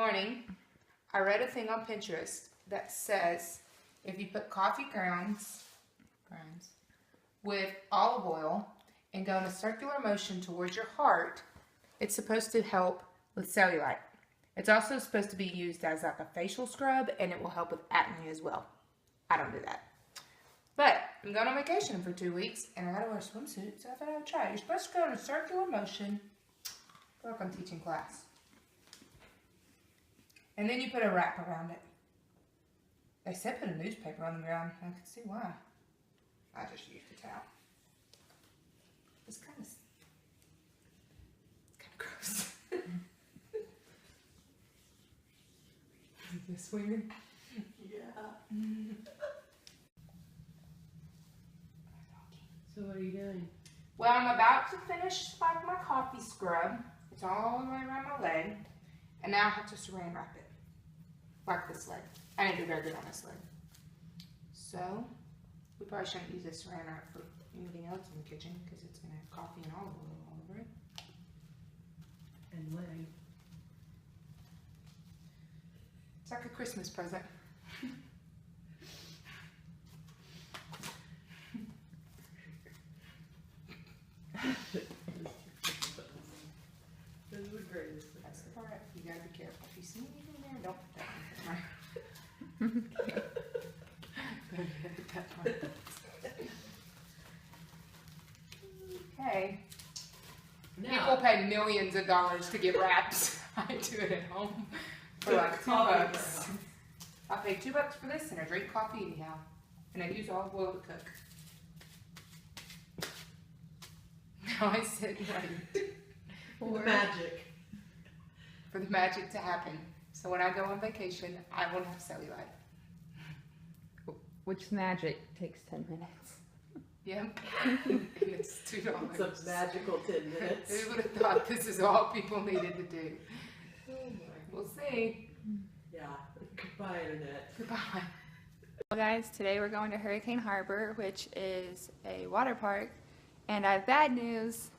morning, I read a thing on Pinterest that says if you put coffee grounds with olive oil and go in a circular motion towards your heart, it's supposed to help with cellulite. It's also supposed to be used as like a facial scrub, and it will help with acne as well. I don't do that. But I'm going on vacation for 2 weeks, and I gotta wear a swimsuit, so I thought I would try it. You're supposed to go in a circular motion, like I'm teaching class. And then you put a wrap around it. They said put a newspaper on the ground. I can see why. I just used a towel. It's kind of gross. Is this weird? Yeah. So what are you doing? Well, I'm about to finish like my coffee scrub. It's all the way around my leg. And now I have to saran wrap it. Like this leg. I didn't do very good on this leg. So, we probably shouldn't use this saran wrap for anything else in the kitchen because it's going to have coffee and olive oil all over it. And leg. It's like a Christmas present. This is the greatest. That's the part. You gotta be careful. If you see anything there, don't put that in there. Okay. People pay millions of dollars to get wraps. I do it at home for like $2. I pay $2 for this, and I drink coffee anyhow, and I use olive oil to cook. Now I said right. For the magic. For the magic to happen. So when I go on vacation, I won't have cellulite. Which magic takes 10 minutes. Yep. And it's $2. It's a magical 10 minutes. Who would have thought this is all people needed to do? Oh my. We'll see. Yeah. Goodbye, Internet. Goodbye. Well guys, today we're going to Hurricane Harbor, which is a water park, and I have bad news.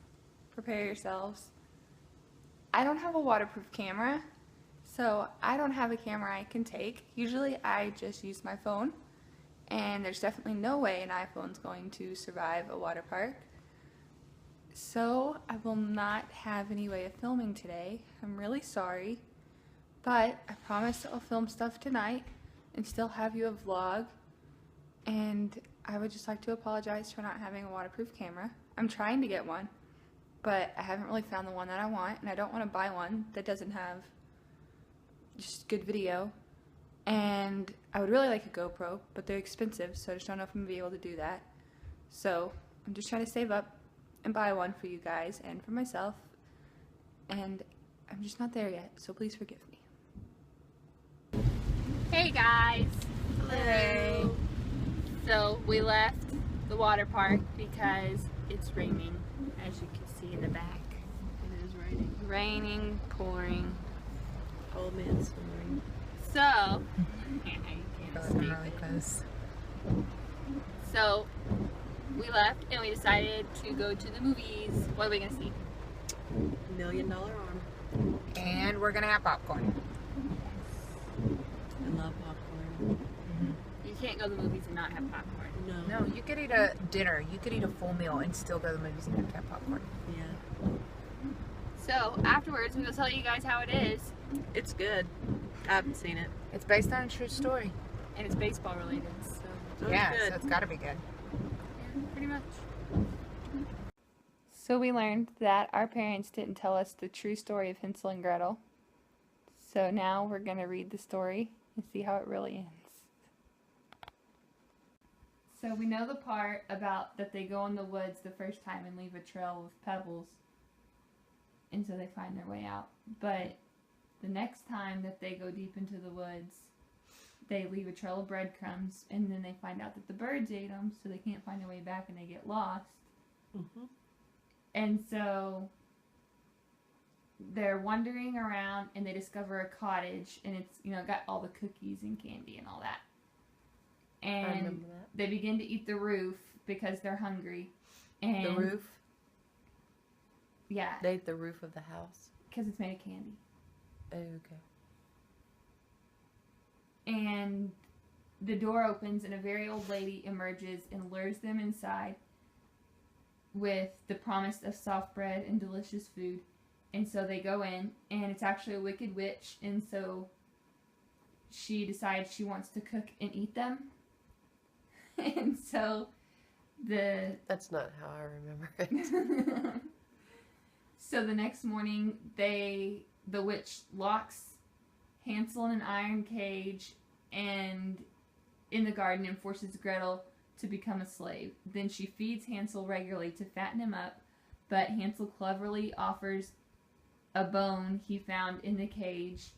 Prepare yourselves. I don't have a waterproof camera, so I don't have a camera I can take. Usually I just use my phone, and there's definitely no way an iPhone's going to survive a water park. So I will not have any way of filming today. I'm really sorry, but I promise I'll film stuff tonight and still have you a vlog. And I would just like to apologize for not having a waterproof camera. I'm trying to get one, but I haven't really found the one that I want, and I don't want to buy one that doesn't have just good video. And I would really like a GoPro, but they're expensive, so I just don't know if I'm going to be able to do that. So I'm just trying to save up and buy one for you guys and for myself, and I'm just not there yet, so please forgive me. Hey guys! Hello! So we left the water park because it's raining, as you can see in the back. It is raining. Raining, pouring. Old man snoring. So, really close. So we left and we decided to go to the movies. What are we gonna see? $1 Million Arm. And we're going to have popcorn. I love popcorn. You can't go to the movies and not have popcorn. No. No, you could eat a dinner. You could eat a full meal and still go to the movies and have popcorn. Yeah. So afterwards, we will tell you guys how it is, It's good. I haven't seen it. It's based on a true story. and it's baseball related. So So Yeah, it's good. so it's got to be good. yeah, pretty much. So we learned that our parents didn't tell us the true story of Hansel and Gretel. So now we're going to read the story and see how it really ends. So we know the part about that they go in the woods the first time and leave a trail of pebbles, and so they find their way out. But the next time that they go deep into the woods, they leave a trail of breadcrumbs, and then they find out that the birds ate them, so they can't find their way back and they get lost. Mm-hmm. And so they're wandering around and they discover a cottage, and it's, got all the cookies and candy and all that. I And remember that. they begin to eat the roof because they're hungry. And The roof? Yeah, They ate the roof of the house. because it's made of candy. Oh, okay. and the door opens and a very old lady emerges and lures them inside with the promise of soft bread and delicious food. And so they go in, and it's actually a wicked witch, and so she decides she wants to cook and eat them. And so That's not how I remember it. so the next morning, the witch locks Hansel in an iron cage and in the garden and forces Gretel to become a slave. Then she feeds Hansel regularly to fatten him up, but Hansel cleverly offers a bone he found in the cage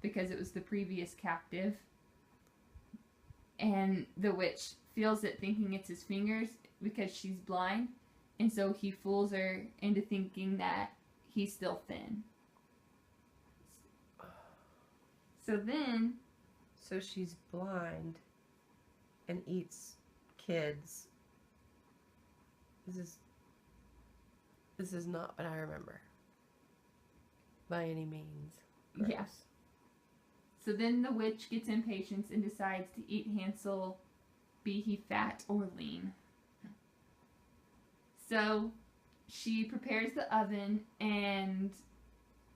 because it was the previous captive. And the witch feels it, thinking it's his fingers because she's blind, and so he fools her into thinking that he's still thin. So then, So she's blind and eats kids. This is not what I remember. By any means. yeah. So then the witch gets impatient and decides to eat Hansel, be he fat or lean. So she prepares the oven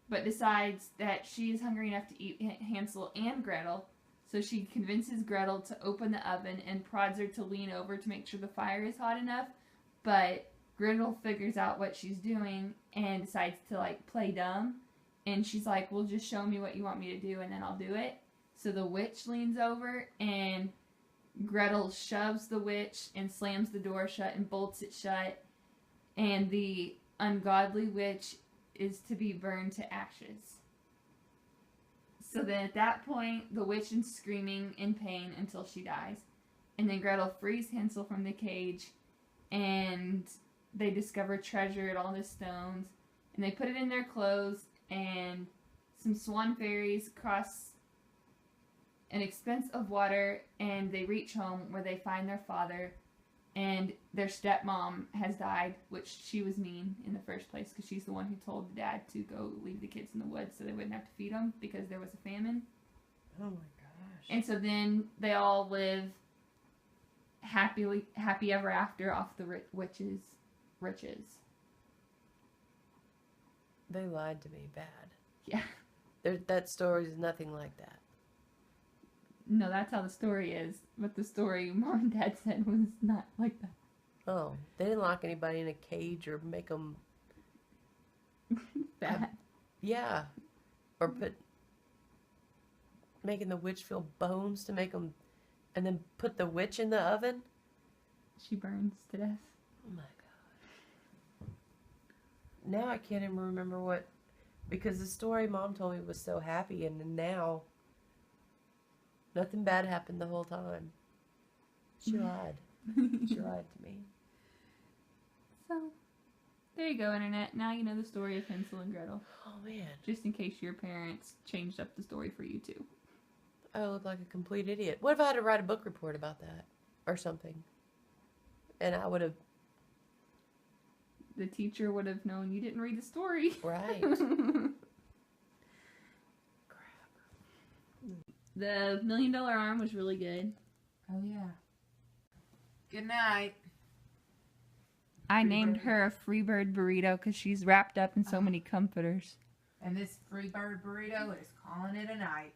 but decides that she is hungry enough to eat Hansel and Gretel. So she convinces Gretel to open the oven and prods her to lean over to make sure the fire is hot enough. But Gretel figures out what she's doing and decides to play dumb. And she's like, well, just show me what you want me to do and then I'll do it. So the witch leans over and Gretel shoves the witch and slams the door shut and bolts it shut. And the ungodly witch is to be burned to ashes. So then at that point, the witch is screaming in pain until she dies. And then Gretel frees Hansel from the cage, and they discover treasure at all the stones. And they put it in their clothes, and some swan fairies cross an expanse of water, and they reach home where they find their father. And their stepmom has died, which she was mean in the first place because she's the one who told the dad to go leave the kids in the woods so they wouldn't have to feed them because there was a famine. Oh my gosh. And so then they all live happy ever after off the witch's riches. They lied to me bad. Yeah. That story is nothing like that. No, that's how the story is. But the story Mom and Dad said was not like that. Oh, they didn't lock anybody in a cage or make them... Bad. Yeah. Or making the witch feel bones to make them... And then put the witch in the oven? She burns to death. Oh my god. Now I can't even remember what... Because the story Mom told me was so happy, and then now... Nothing bad happened the whole time. She lied. She lied to me. So, there you go, Internet. Now you know the story of Hansel and Gretel. Oh man. Just in case your parents changed up the story for you too. I look like a complete idiot. What if I had to write a book report about that? Or something? And I would have... The teacher would have known you didn't read the story. Right. The $1 Million Arm was really good. Oh, yeah. Good night. I named her a Freebird burrito because she's wrapped up in so many comforters. And this Freebird burrito is calling it a night.